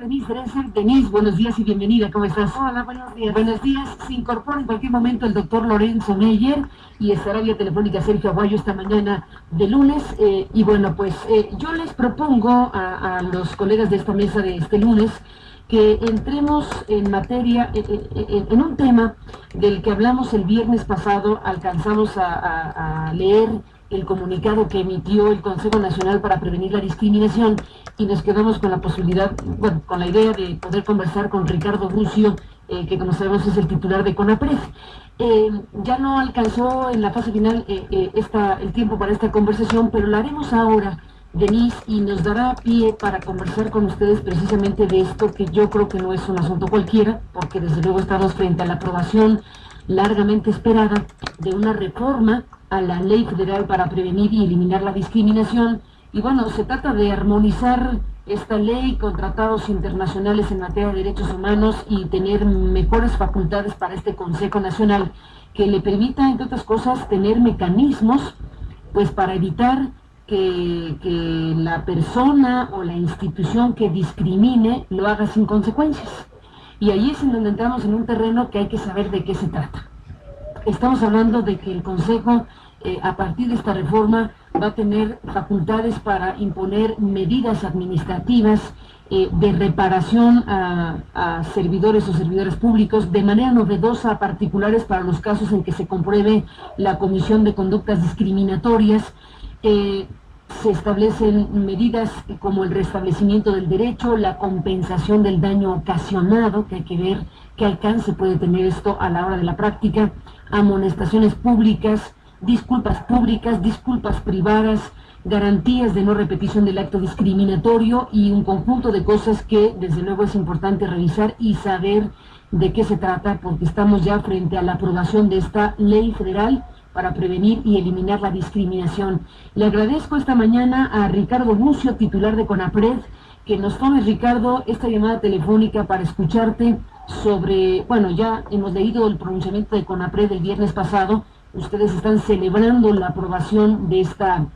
Denise Dresser. Denise, buenos días y bienvenida, ¿cómo estás? Hola, buenos días. Buenos días. Se incorpora en cualquier momento el doctor Lorenzo Meyer y estará vía telefónica Sergio Aguayo esta mañana de lunes. Y bueno, pues yo les propongo a los colegas de esta mesa de este lunes que entremos en materia, en un tema del que hablamos el viernes pasado. Alcanzamos a leer el comunicado que emitió el Consejo Nacional para Prevenir la Discriminación y nos quedamos con la posibilidad, bueno, con la idea de poder conversar con Ricardo Bucio, que como sabemos es el titular de CONAPRED. Ya no alcanzó en la fase final el tiempo para esta conversación, pero la haremos ahora, Denise, y nos dará pie para conversar con ustedes precisamente de esto, que yo creo que no es un asunto cualquiera, porque desde luego estamos frente a la aprobación largamente esperada de una reforma a la Ley Federal para Prevenir y Eliminar la Discriminación. Y bueno, se trata de armonizar esta ley con tratados internacionales en materia de derechos humanos y tener mejores facultades para este Consejo Nacional que le permita, entre otras cosas, tener mecanismos pues para evitar que la persona o la institución que discrimine lo haga sin consecuencias. Y ahí es en donde entramos en un terreno que hay que saber de qué se trata. Estamos hablando de que el Consejo, a partir de esta reforma, va a tener facultades para imponer medidas administrativas de reparación a servidores o servidores públicos, de manera novedosa a particulares para los casos en que se compruebe la comisión de conductas discriminatorias. Se establecen medidas como el restablecimiento del derecho, la compensación del daño ocasionado, que hay que ver qué alcance puede tener esto a la hora de la práctica, amonestaciones públicas, disculpas privadas, garantías de no repetición del acto discriminatorio y un conjunto de cosas que desde luego es importante revisar y saber de qué se trata, porque estamos ya frente a la aprobación de esta ley federal para prevenir y eliminar la discriminación. Le agradezco esta mañana a Ricardo Bucio, titular de CONAPRED, que nos tome, Ricardo, esta llamada telefónica para escucharte sobre, bueno, ya hemos leído el pronunciamiento de CONAPRED el viernes pasado. Ustedes están celebrando la aprobación de esta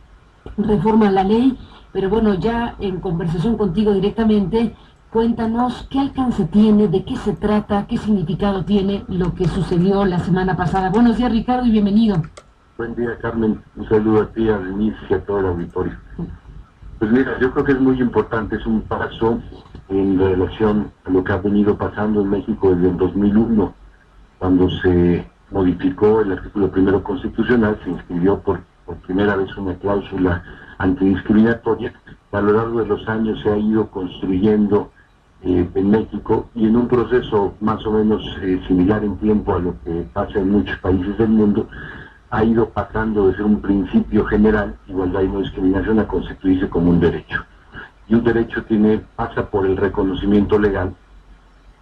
reforma a la ley, pero bueno, ya en conversación contigo directamente, cuéntanos qué alcance tiene, de qué se trata, qué significado tiene lo que sucedió la semana pasada. Buenos días, Ricardo, y bienvenido. Buen día, Carmen. Un saludo a ti, a Denise y a todo el auditorio. Pues mira, yo creo que es muy importante, es un paso en relación a lo que ha venido pasando en México desde el 2001, cuando se modificó el artículo primero constitucional, se inscribió por primera vez una cláusula antidiscriminatoria. A lo largo de los años se ha ido construyendo en México, y en un proceso más o menos similar en tiempo a lo que pasa en muchos países del mundo, ha ido pasando de ser un principio general, igualdad y no discriminación, a constituirse como un derecho. Y un derecho pasa por el reconocimiento legal.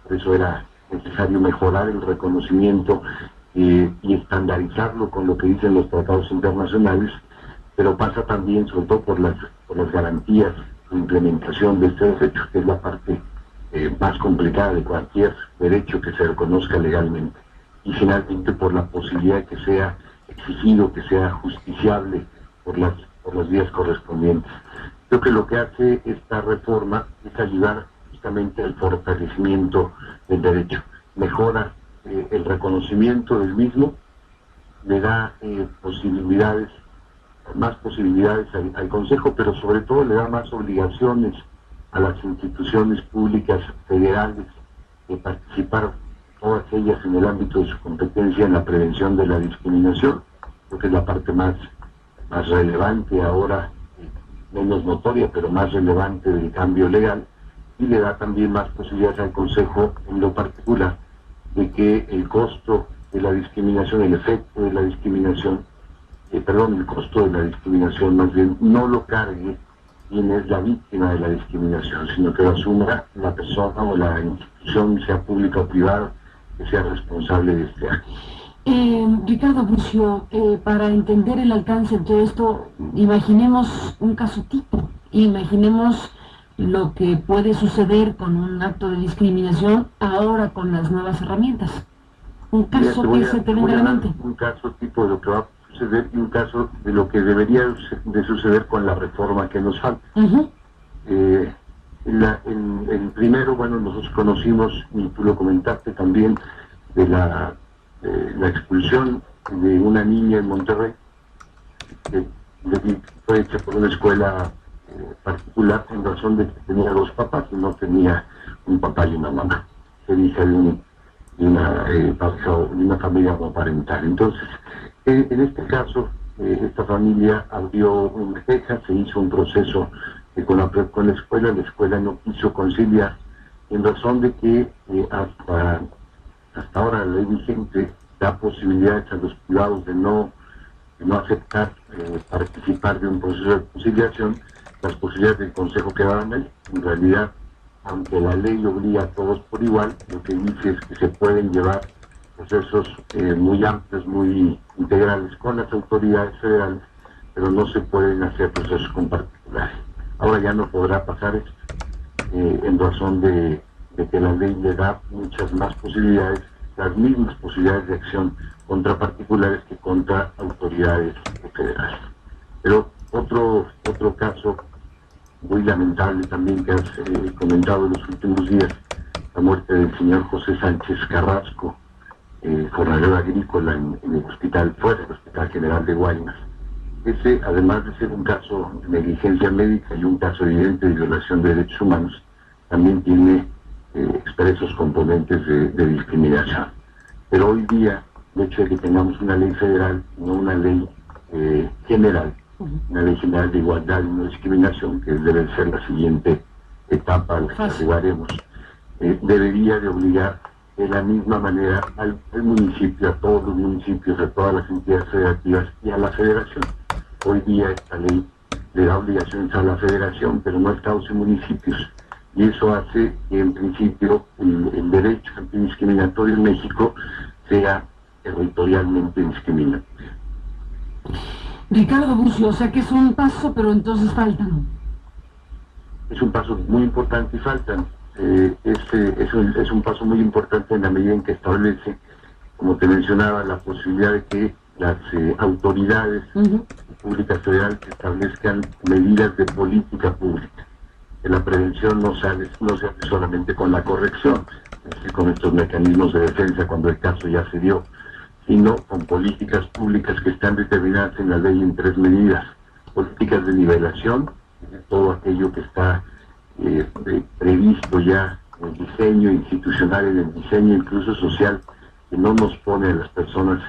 Por eso era necesario mejorar el reconocimiento y estandarizarlo con lo que dicen los tratados internacionales, pero pasa también, sobre todo, por las garantías de implementación de este derecho, que es la parte más complicada de cualquier derecho que se reconozca legalmente, y finalmente por la posibilidad de que sea exigido, que sea justiciable por las vías correspondientes. Creo que lo que hace esta reforma es ayudar justamente al fortalecimiento del derecho, mejora el reconocimiento del mismo, le da más posibilidades al Consejo, pero sobre todo le da más obligaciones a las instituciones públicas federales de participar, todas ellas en el ámbito de su competencia, en la prevención de la discriminación. Creo que es la parte más relevante ahora, menos notoria, pero más relevante del cambio legal, y le da también más posibilidades al Consejo, en lo particular, de que el costo de la discriminación, el efecto de la discriminación, el costo de la discriminación más bien, no lo cargue quien es la víctima de la discriminación, sino que lo asuma la persona o la institución, sea pública o privada, que sea responsable de este acto. Ricardo Bucio, para entender el alcance de todo esto, imaginemos un caso tipo, imaginemos lo que puede suceder con un acto de discriminación ahora con las nuevas herramientas. Un caso que se te venga a la mente. Un caso tipo de lo que va a suceder y un caso de lo que debería de suceder con la reforma que nos falta. El primero, bueno, nosotros conocimos, y tú lo comentaste también, de la expulsión de una niña en Monterrey, que fue hecha por una escuela particular en razón de que tenía dos papás y no tenía un papá y una mamá. Se dice de una familia homoparental. Entonces, en este caso, esta familia abrió una queja, se hizo un proceso con la escuela no quiso conciliar, en razón de que hasta ahora la ley vigente da posibilidades a los privados de no aceptar participar de un proceso de conciliación. Las posibilidades del Consejo quedaban ahí. En realidad, aunque la ley obliga a todos por igual, lo que dice es que se pueden llevar procesos muy amplios, muy integrales con las autoridades federales, pero no se pueden hacer procesos con particulares. Ahora ya no podrá pasar esto, en razón de que la ley le da muchas más posibilidades, las mismas posibilidades de acción contra particulares que contra autoridades federales. Pero otro caso muy lamentable también que has comentado en los últimos días, la muerte del señor José Sánchez Carrasco, jornalero agrícola en el hospital, fuera del Hospital General de Guaymas. Ese, además de ser un caso de negligencia médica y un caso evidente de violación de derechos humanos, también tiene expresos componentes de discriminación. Pero hoy día, el hecho de que tengamos una ley federal, no una ley general, una ley general de igualdad y no discriminación, que debe ser la siguiente etapa a la que arribaremos, debería de obligar de la misma manera al municipio, a todos los municipios, a todas las entidades federativas y a la federación. Hoy día esta ley le da obligaciones a la federación, pero no a estados y municipios. Y eso hace que en principio el derecho antidiscriminatorio en México sea territorialmente discriminatorio. Ricardo Bucio, o sea que es un paso, pero entonces faltan. Es un paso muy importante y faltan. Es un paso muy importante en la medida en que establece, como te mencionaba, la posibilidad de que las autoridades públicas federales establezcan medidas de política pública. Que la prevención no se hace solamente con la corrección, es decir, con estos mecanismos de defensa cuando el caso ya se dio, sino con políticas públicas que están determinadas en la ley en 3 medidas. Políticas de nivelación, de todo aquello que está previsto ya en el diseño institucional, en el diseño incluso social, que no nos pone a las personas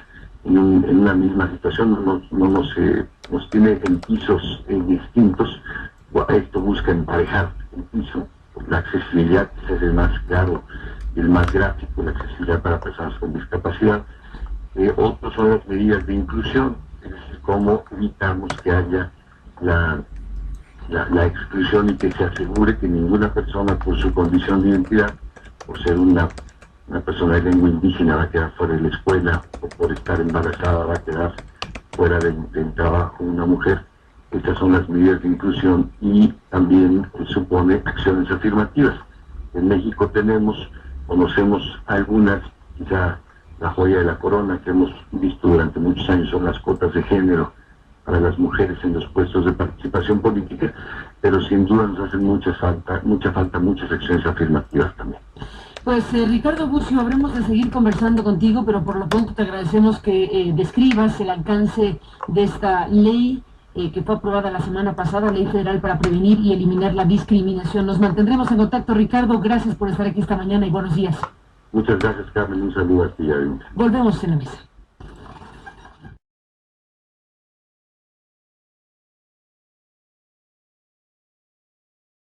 en una misma situación, nos tiene en pisos distintos. Esto busca emparejar el piso, la accesibilidad, que es el más claro y el más gráfico, la accesibilidad para personas con discapacidad. Otros son las medidas de inclusión, es decir, cómo evitamos que haya la exclusión y que se asegure que ninguna persona por su condición de identidad, por ser una persona de lengua indígena, va a quedar fuera de la escuela, o por estar embarazada va a quedar fuera del trabajo una mujer. Estas son las medidas de inclusión y también supone acciones afirmativas. En México conocemos algunas, quizá la joya de la corona que hemos visto durante muchos años son las cuotas de género para las mujeres en los puestos de participación política, pero sin duda nos hacen mucha falta muchas acciones afirmativas también. Pues Ricardo Bucio, habremos de seguir conversando contigo, pero por lo pronto te agradecemos que describas el alcance de esta ley que fue aprobada la semana pasada, Ley Federal para Prevenir y Eliminar la Discriminación. Nos mantendremos en contacto, Ricardo. Gracias por estar aquí esta mañana y buenos días. Muchas gracias, Carmen. Un saludo a ti. Volvemos en la mesa.